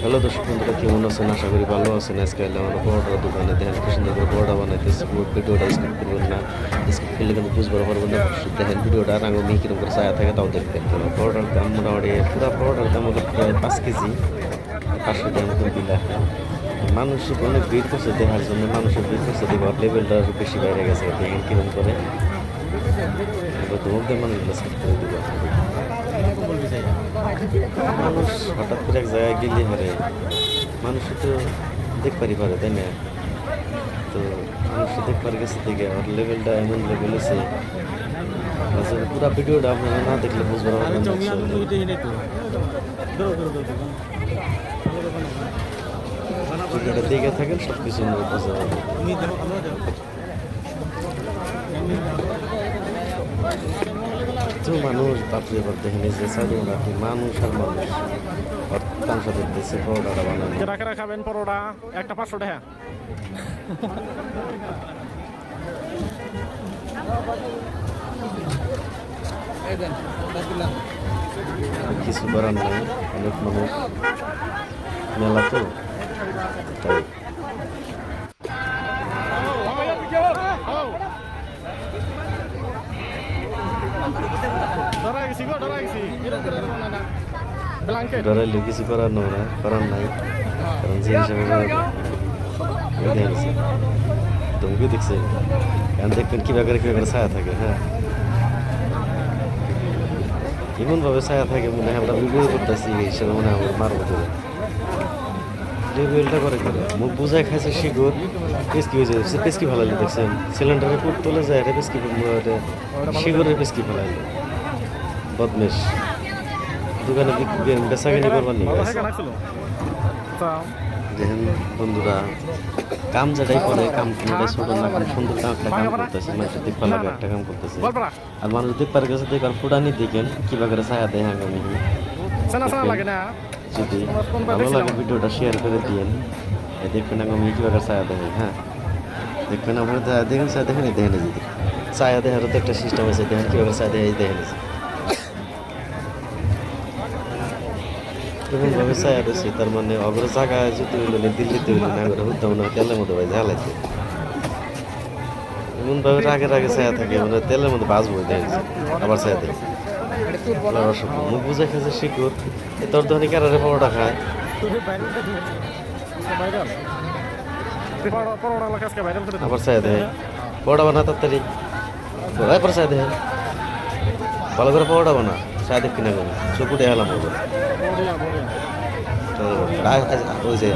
Hello দর্শক বন্ধুরা, কেমন আছেন? আশা করি ভালো আছেন। আজকে এলাম আমার পরোটার দোকানে। দেখেন কি সুন্দর করে পরোটা বানাইতেছে। পুরো ভিডিওটা স্কিপ করবেন না, স্কিপ করলে কিন্তু বুঝতে পারবেন না। দেখেন ভিডিওটা আর আমি কিরকম করে ছায়া থাকে তাও দেখবেন। তো পরোটার দাম মোটামুটি পুরো পরোটার দাম হলো প্রায় 5 কেজি, 500 টাকা মতো বিল আসে। মানুষ অনেক ভিড় করছে দেখার জন্য, মানুষের ভিড় করছে দেখে লেভেলটা বেশি বাইরে গেছে। দেখেন কিরকম করে ধমক দিয়ে মানুষগুলো সাফ করে দেবে। মানুষ হঠাৎ করে এক জায়গায় গেলে হারে মানুষ তো দেখতে পারে, তাই না? তো মানুষ দেখবার গেছে দেখে আর লেভেলটা এমন লেভেল আছে, পুরো ভিডিওটা আপনারা না দেখলে বুঝতে পারবেন না। ভিডিওটা দেখে থাকেন, সব কিছু বোঝা যাবে। তো মানুষ বাপরে বাপ দেখেন যে চালু রাখি মানুষ আর মানুষ তামসা দেখতেছে পরোটাটা বানানো। কেরা খাবেন পরোটা? একটা 500 টাকা। কিছু করার নাই, অনেক মানুষ মেলা তো তাই। ডরাইলে কিছু করার না, করার নাই, কারণ যে হিসাবে তুমি দেখছে কারণ দেখবেন কিভাবে ছায়া থাকে। হ্যাঁ, এমনভাবে ছায়া থাকে মনে হয় আমরা ভিডিও করতেছি, এই হিসাবে মনে হয় আমার মারবো ধরে রিভিউলটা করে মুখ বুঝায় খাইছে শিগুর পেস্কি হয়ে যাচ্ছে। পেস্কি ফেলাইলে দেখছেন সিলিন্ডারে পুট তুলে যায়, এটা পেস্কি শিগুরের পেস্কি ফেলাইলে বদমেশ দোকানে বেচাকেনি করবার নিয়ে দেখেন বন্ধুরা, কাম যেটাই করে কাম কোনোটাই ছোট না, কাম সুন্দর একটা কাম করতেছে, মানুষের দেখবার লাগে একটা কাম করতেছে। আর মানুষ দেখবার গেছে দেখবার ফুটানি দেখেন কিভাবে ছায়া দেয় আগামী। যদি ভালো লাগে ভিডিওটা শেয়ার করে দিয়েন, দেখবেন আগামী কিভাবে ছায়া দেয়। হ্যাঁ, দেখবেন আপনারা দেখেন ছায়া দেখেন, দেখেন যদি ছায়া দেখারও তো একটা সিস্টেম আছে, দেখেন কিভাবে ছায়া দেয় দেখেন এমনভাবে ছায়া দিচ্ছে। তার মানে অগ্র জায়গায় যদি হইল দিল্লিতে হইল না করে হতে মনে হয় তেলের মধ্যে ভাই ঝালাইছে, এমনভাবে রাগে রাগে ছায়া থাকে মানে তেলের মধ্যে বাঁচবো দেখেছি। আবার ছায়া দেয় মুখ বুঝে খেয়েছে শিকুর তোর ধনী কারারে পরোটা খায়। আবার ছায়া দেয় পরোটা বানা তাড়াতাড়ি, এরপর ছায়া দেয় ভালো করে পরোটা বানা, ছায়া দেখ কিনা চোখ উঠে গেলাম ওই যে